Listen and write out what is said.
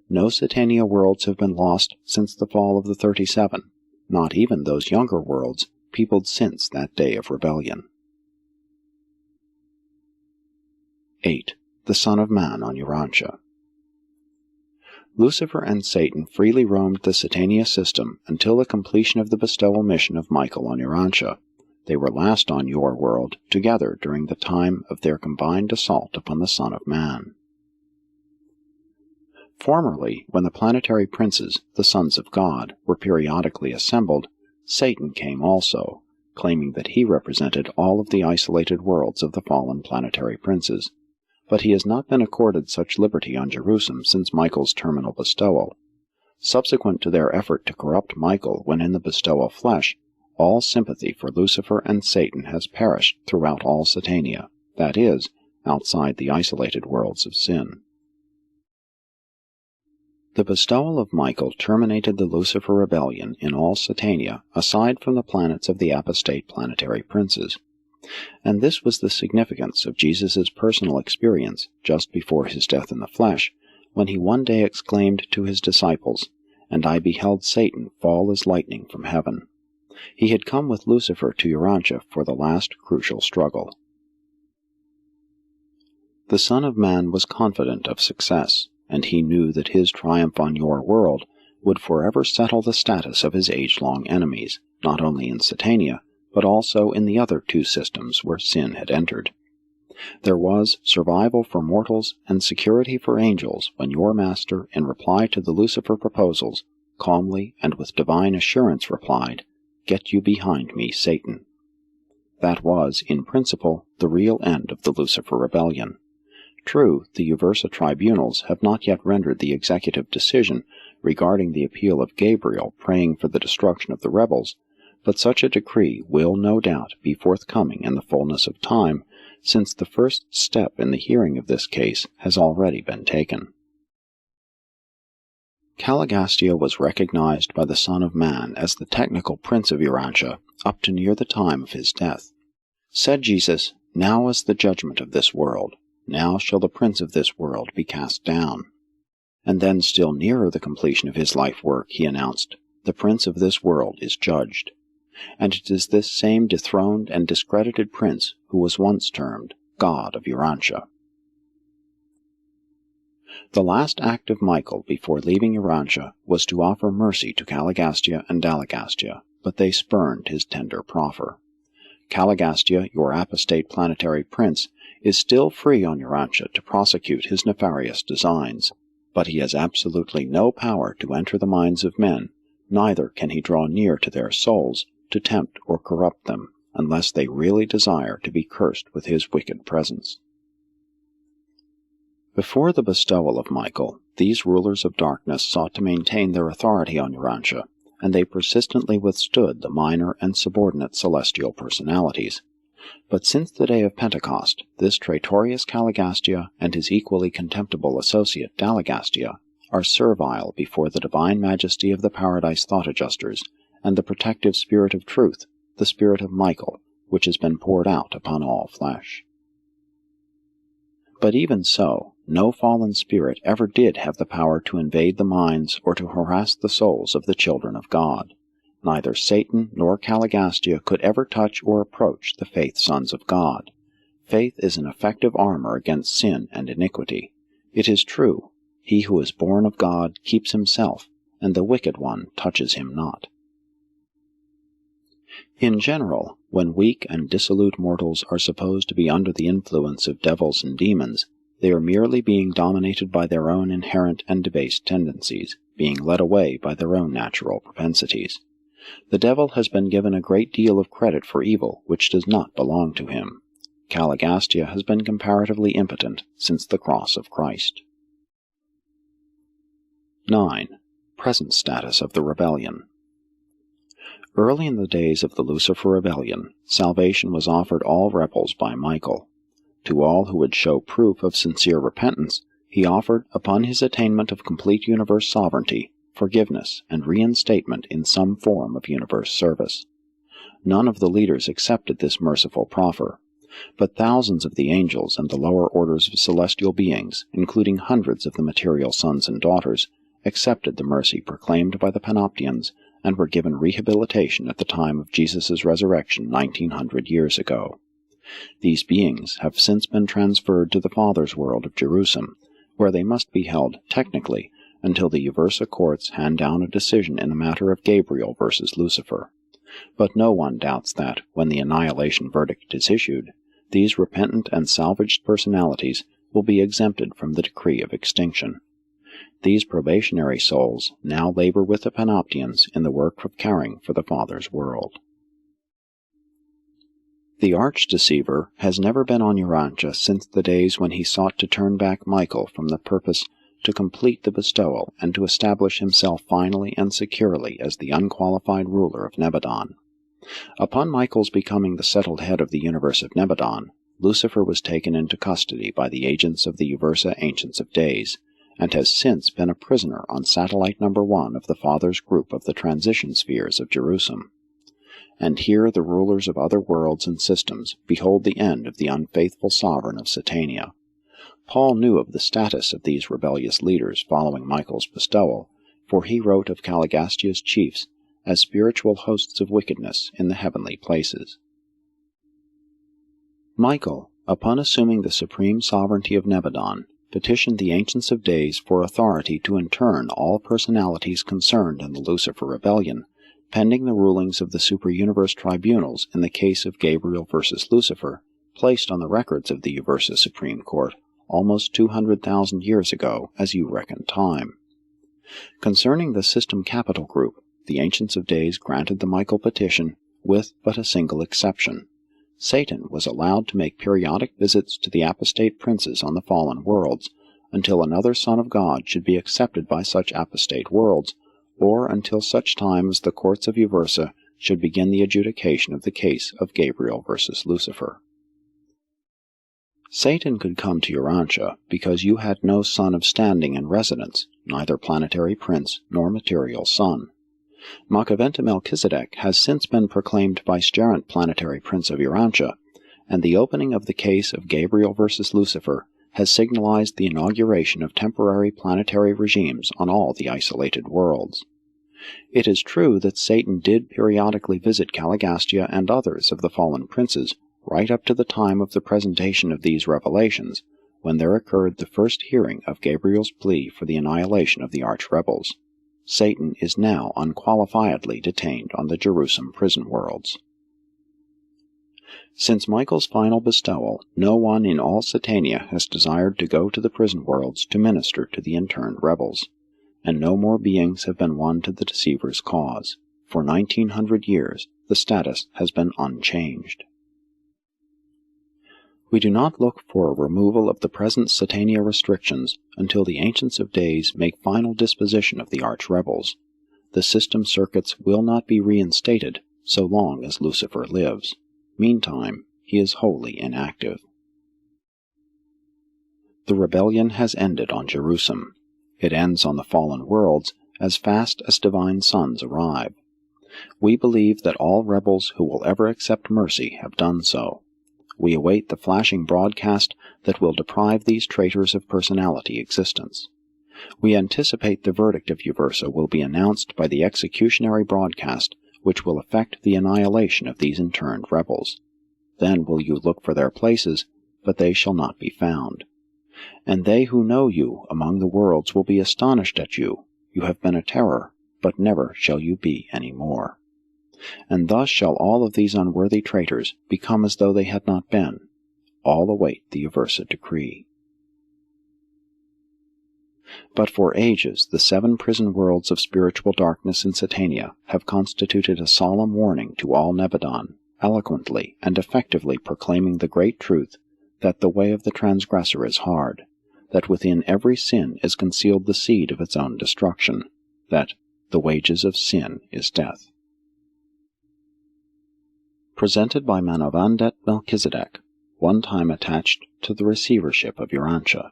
No Satania worlds have been lost since the fall of the 37, not even those younger worlds peopled since that day of rebellion. 8. The Son of Man on Urantia. Lucifer and Satan freely roamed the Satania system until the completion of the bestowal mission of Michael on Urantia. They were last on your world together during the time of their combined assault upon the Son of Man. Formerly, when the planetary princes, the sons of God, were periodically assembled, Satan came also, claiming that he represented all of the isolated worlds of the fallen planetary princes. But he has not been accorded such liberty on Jerusalem since Michael's terminal bestowal. Subsequent to their effort to corrupt Michael when in the bestowal flesh, all sympathy for Lucifer and Satan has perished throughout all Satania, that is, outside the isolated worlds of sin. The bestowal of Michael terminated the Lucifer rebellion in all Satania aside from the planets of the apostate planetary princes. And this was the significance of Jesus' personal experience just before his death in the flesh, when he one day exclaimed to his disciples, "And I beheld Satan fall as lightning from heaven." He had come with Lucifer to Urantia for the last crucial struggle. The Son of Man was confident of success, and he knew that his triumph on your world would forever settle the status of his age-long enemies, not only in Satania, but also in the other two systems where sin had entered. There was survival for mortals and security for angels when your master, in reply to the Lucifer proposals, calmly and with divine assurance replied, "Get you behind me, Satan." That was, in principle, the real end of the Lucifer rebellion. True, the Uversa tribunals have not yet rendered the executive decision regarding the appeal of Gabriel praying for the destruction of the rebels, but such a decree will no doubt be forthcoming in the fullness of time, since the first step in the hearing of this case has already been taken. Caligastia was recognized by the Son of Man as the technical prince of Urantia up to near the time of his death. Said Jesus, "Now is the judgment of this world. Now shall the prince of this world be cast down." And then, still nearer the completion of his life work, he announced, "The prince of this world is judged." And it is this same dethroned and discredited prince who was once termed God of Urantia. The last act of Michael before leaving Urantia was to offer mercy to Caligastia and Dalagastia, but they spurned his tender proffer. Caligastia, your apostate planetary prince, is still free on Urantia to prosecute his nefarious designs, but he has absolutely no power to enter the minds of men, neither can he draw near to their souls to tempt or corrupt them, unless they really desire to be cursed with his wicked presence. Before the bestowal of Michael, these rulers of darkness sought to maintain their authority on Urantia, and they persistently withstood the minor and subordinate celestial personalities. But since the day of Pentecost, this traitorous Caligastia and his equally contemptible associate Dalagastia are servile before the divine majesty of the Paradise Thought Adjusters and the protective spirit of truth, the spirit of Michael, which has been poured out upon all flesh. But even so, no fallen spirit ever did have the power to invade the minds or to harass the souls of the children of God. Neither Satan nor Caligastia could ever touch or approach the faith sons of God. Faith is an effective armor against sin and iniquity. It is true, he who is born of God keeps himself, and the wicked one touches him not. In general, when weak and dissolute mortals are supposed to be under the influence of devils and demons, they are merely being dominated by their own inherent and debased tendencies, being led away by their own natural propensities. The devil has been given a great deal of credit for evil which does not belong to him. Caligastia has been comparatively impotent since the cross of Christ. 9. Present status of the rebellion. Early in the days of the Lucifer rebellion, salvation was offered all rebels by Michael. To all who would show proof of sincere repentance, he offered, upon his attainment of complete universe sovereignty, forgiveness and reinstatement in some form of universe service. None of the leaders accepted this merciful proffer, but thousands of the angels and the lower orders of celestial beings, including hundreds of the material sons and daughters, accepted the mercy proclaimed by the Panoptians and were given rehabilitation at the time of Jesus' resurrection 1900 years ago. These beings have since been transferred to the Father's world of Jerusalem, where they must be held, technically, until the Uversa courts hand down a decision in the matter of Gabriel versus Lucifer. But no one doubts that, when the annihilation verdict is issued, these repentant and salvaged personalities will be exempted from the decree of extinction. These probationary souls now labor with the Panoptians in the work of caring for the Father's world. The arch-deceiver has never been on Urantia since the days when he sought to turn back Michael from the purpose to complete the bestowal and to establish himself finally and securely as the unqualified ruler of Nebadon. Upon Michael's becoming the settled head of the universe of Nebadon, Lucifer was taken into custody by the agents of the Uversa Ancients of Days, and has since been a prisoner on Satellite Number 1 of the Father's group of the Transition Spheres of Jerusalem. And here the rulers of other worlds and systems behold the end of the unfaithful sovereign of Satania. Paul knew of the status of these rebellious leaders following Michael's bestowal, for he wrote of Caligastia's chiefs as spiritual hosts of wickedness in the heavenly places. Michael, upon assuming the supreme sovereignty of Nebadon, petitioned the Ancients of Days for authority to intern all personalities concerned in the Lucifer rebellion, pending the rulings of the super-universe tribunals in the case of Gabriel versus Lucifer, placed on the records of the Uversa Supreme Court almost 200,000 years ago, as you reckon time. Concerning the System Capital Group, the Ancients of Days granted the Michael petition with but a single exception. Satan was allowed to make periodic visits to the apostate princes on the fallen worlds, until another Son of God should be accepted by such apostate worlds, or until such time as the courts of Uversa should begin the adjudication of the case of Gabriel versus Lucifer. Satan could come to Urantia because you had no son of standing and residence, neither planetary prince nor material son. Makaventa Melchizedek has since been proclaimed vicegerent planetary prince of Urantia, and the opening of the case of Gabriel versus Lucifer has signalized the inauguration of temporary planetary regimes on all the isolated worlds. It is true that Satan did periodically visit Caligastia and others of the fallen princes right up to the time of the presentation of these revelations, when there occurred the first hearing of Gabriel's plea for the annihilation of the arch-rebels. Satan is now unqualifiedly detained on the Jerusalem prison worlds. Since Michael's final bestowal, no one in all Satania has desired to go to the prison worlds to minister to the interned rebels, and no more beings have been won to the deceiver's cause. For 1900 years, the status has been unchanged. We do not look for a removal of the present Satania restrictions until the Ancients of Days make final disposition of the arch-rebels. The system circuits will not be reinstated so long as Lucifer lives. Meantime, he is wholly inactive. The rebellion has ended on Jerusalem. It ends on the fallen worlds as fast as divine sons arrive. We believe that all rebels who will ever accept mercy have done so. We await the flashing broadcast that will deprive these traitors of personality existence. We anticipate the verdict of Uversa will be announced by the executionary broadcast, which will effect the annihilation of these interned rebels. Then will you look for their places, but they shall not be found. And they who know you among the worlds will be astonished at you. You have been a terror, but never shall you be any more. And thus shall all of these unworthy traitors become as though they had not been. All await the Uversa decree. But for ages the 7 prison worlds of spiritual darkness in Satania have constituted a solemn warning to all Nebadon, eloquently and effectively proclaiming the great truth that the way of the transgressor is hard, that within every sin is concealed the seed of its own destruction, that the wages of sin is death. Presented by Manavandet Melchizedek, one time attached to the receivership of Urantia.